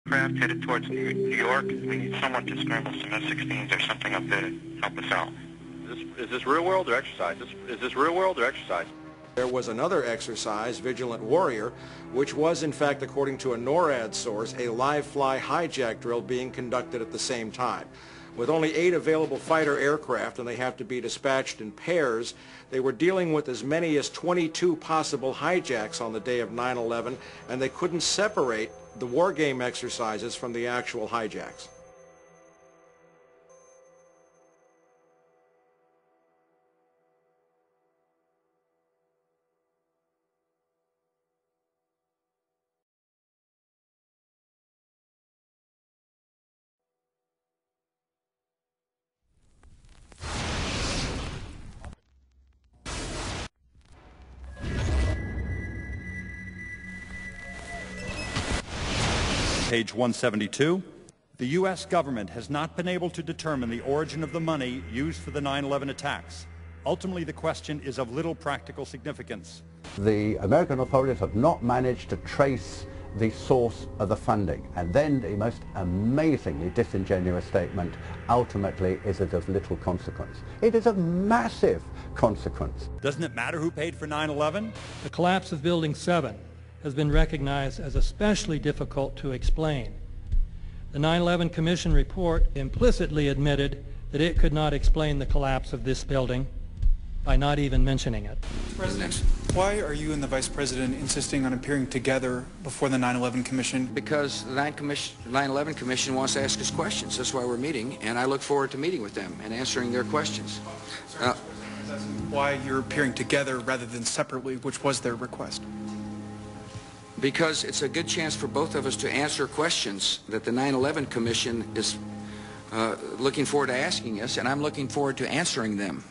Craft headed towards New York. We need someone to scramble some F-16s or something up there to help us out. Is this real world or exercise? Is this real world or exercise? There was another exercise, Vigilant Warrior, which was in fact, according to a NORAD source, a live-fly hijack drill being conducted at the same time. With only 8 available fighter aircraft, and they have to be dispatched in pairs, they were dealing with as many as 22 possible hijacks on the day of 9/11, and they couldn't separate the war game exercises from the actual hijacks. Page 172. The U.S. government has not been able to determine the origin of the money used for the 9/11 attacks. Ultimately, the question is of little practical significance. The American authorities have not managed to trace the source of the funding, and then the most amazingly disingenuous statement ultimately is it of little consequence. It is of massive consequence. Doesn't it matter who paid for 9/11? The collapse of Building 7 has been recognized as especially difficult to explain. The 9/11 Commission report implicitly admitted that it could not explain the collapse of this building by not even mentioning it. President, why are you and the Vice President insisting on appearing together before the 9/11 Commission? Because the 9/11 Commission wants to ask us questions. That's why we're meeting, and I look forward to meeting with them and answering their questions. Why you're appearing together rather than separately, which was their request? Because it's a good chance for both of us to answer questions that the 9/11 Commission is looking forward to asking us, and I'm looking forward to answering them.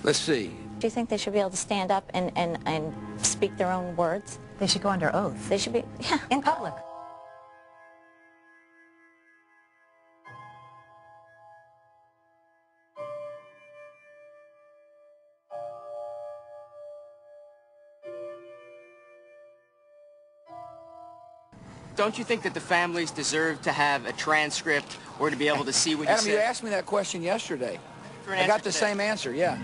Let's see. Do you think they should be able to stand up and speak their own words? They should go under oath. They should be, yeah. In public. Don't you think that the families deserve to have a transcript or to be able to see what you Adam, said? you asked me that question yesterday. I got the same answer, yeah.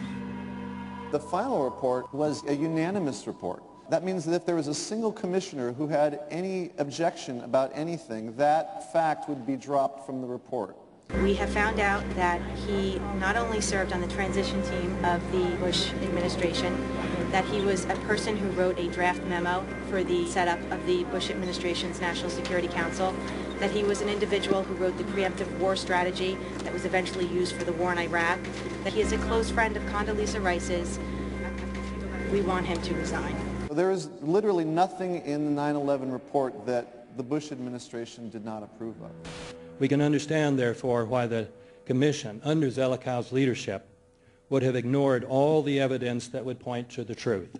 The final report was a unanimous report. That means that if there was a single commissioner who had any objection about anything, that fact would be dropped from the report. We have found out that he not only served on the transition team of the Bush administration, that he was a person who wrote a draft memo for the setup of the Bush administration's National Security Council, that he was an individual who wrote the preemptive war strategy that was eventually used for the war in Iraq, that he is a close friend of Condoleezza Rice's. We want him to resign. There is literally nothing in the 9/11 report that the Bush administration did not approve of. We can understand, therefore, why the Commission, under Zelikow's leadership, would have ignored all the evidence that would point to the truth,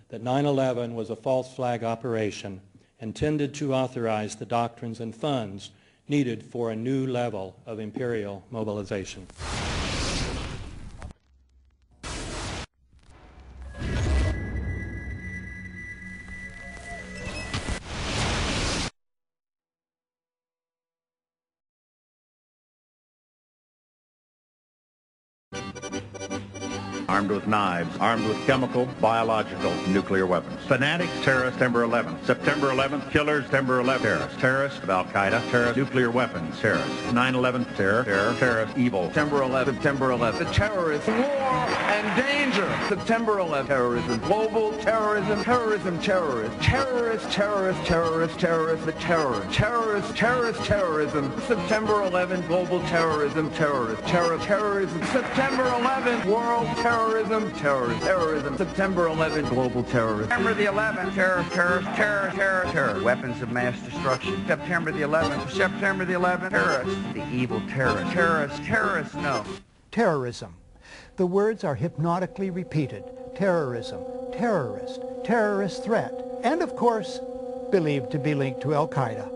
that 9/11 was a false flag operation intended to authorize the doctrines and funds needed for a new level of imperial mobilization. Armed with knives, armed with chemical, biological, nuclear weapons. Fanatics, terrorists, September 11th. September 11th, killers, September 11th, terrorists. Terrorists of Al-Qaeda, terrorists, nuclear weapons, terrorists. 9/11, terror, terrorist, evil. September 11th, September 11th. The terrorists, war and danger. September 11th, terrorism, global terrorism, terrorism, terrorists. Terrorists, terrorists, terrorists, terrorists, the terror. Terrorists, terrorist, terrorism. September 11th, global terrorism, terrorists. Terrorism. September 11th, world terrorism, terrorism. September 11th, global terrorism. September the 11th, terror. Weapons of mass destruction. September the 11th, terrorists. The evil terrorists, no. Terrorism. The words are hypnotically repeated. Terrorism, terrorist, terrorist threat, and of course, believed to be linked to Al-Qaeda.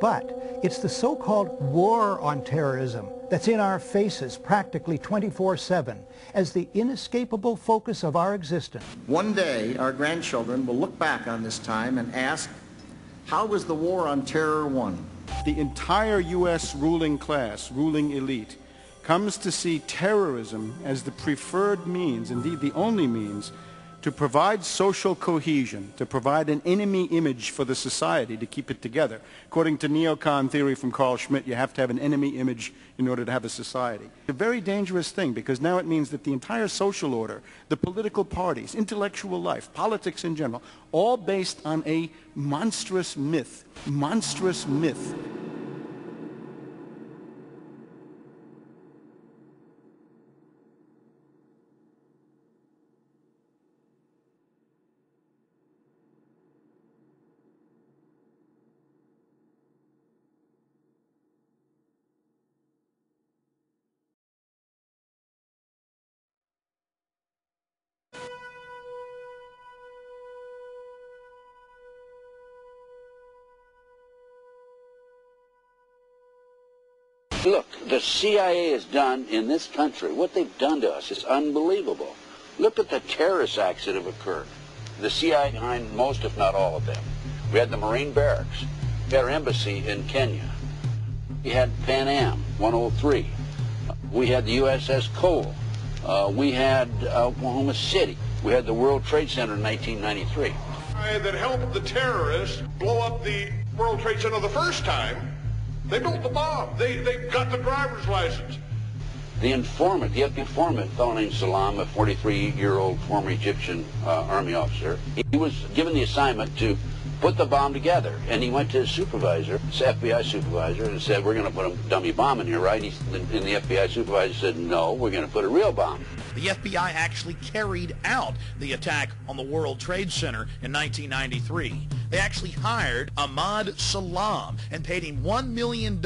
But it's the so-called war on terrorism that's in our faces practically 24/7 as the inescapable focus of our existence. One day, our grandchildren will look back on this time and ask, How was the war on terror won? The entire U.S. ruling class, ruling elite, comes to see terrorism as the preferred means, indeed the only means, to provide social cohesion, to provide an enemy image for the society to keep it together. According to neocon theory from Carl Schmitt, you have to have an enemy image in order to have a society. It's a very dangerous thing because now it means that the entire social order, the political parties, intellectual life, politics in general, all based on a monstrous myth. Monstrous myth. Look, the CIA has done in this country, what they've done to us is unbelievable. Look at the terrorist acts that have occurred. The CIA behind most, if not all of them. We had the Marine barracks. We had our embassy in Kenya. We had Pan Am 103. We had the USS Cole. We had Oklahoma City. We had the World Trade Center in 1993. That helped the terrorists blow up the World Trade Center the first time. They built the bomb. They got the driver's license. The informant, the informant, a fellow named Salam, a 43-year-old former Egyptian army officer, he was given the assignment to put the bomb together. And he went to his supervisor, his FBI supervisor, and said, we're going to put a dummy bomb in here, right? And the FBI supervisor said, no, we're going to put a real bomb. The FBI actually carried out the attack on the World Trade Center in 1993. They actually hired Ahmad Salam and paid him $1 million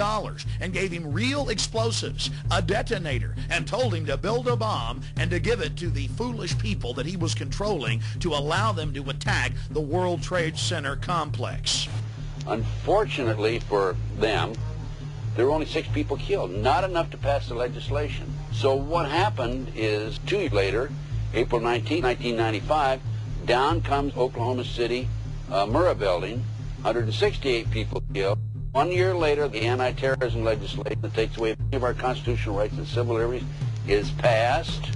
and gave him real explosives, a detonator, and told him to build a bomb and to give it to the foolish people that he was controlling to allow them to attack the World Trade Center complex. Unfortunately for them, there were only 6 people killed, not enough to pass the legislation. So what happened is 2 years later, April 19, 1995, down comes Oklahoma City Murrah building, 168 people killed. 1 year later, the anti-terrorism legislation that takes away many of our constitutional rights and civil liberties is passed.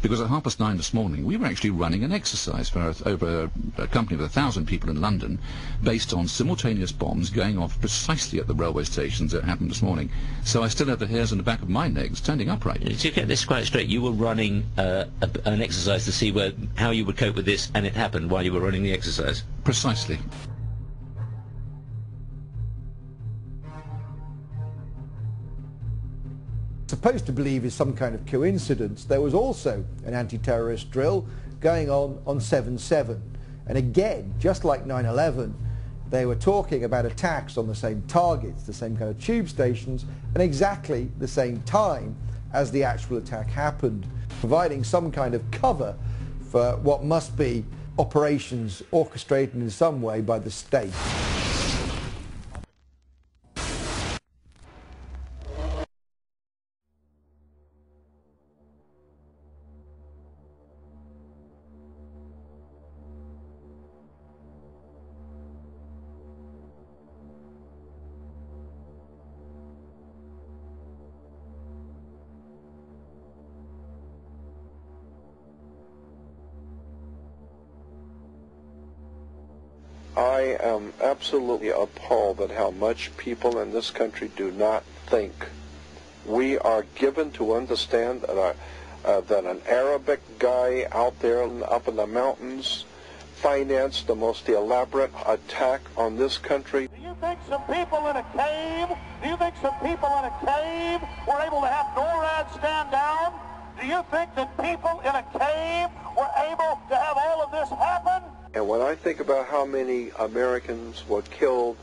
Because at 9:30 this morning, we were actually running an exercise for over a company of 1,000 people in London, based on simultaneous bombs going off precisely at the railway stations that happened this morning. So I still have the hairs on the back of my neck standing upright. To get this quite straight, you were running an exercise to see how you would cope with this, and it happened while you were running the exercise? Precisely. Supposed to believe is some kind of coincidence, there was also an anti-terrorist drill going on 7/7. And again, just like 9/11, they were talking about attacks on the same targets, the same kind of tube stations, and exactly the same time as the actual attack happened, providing some kind of cover for what must be operations orchestrated in some way by the state. I am absolutely appalled at how much people in this country do not think. We are given to understand that, that an Arabic guy out there up in the mountains financed the most elaborate attack on this country. Do you think some people in a cave, were able to have NORAD stand down? Do you think that people in a cave were able to have all of this happen? And when I think about how many Americans were killed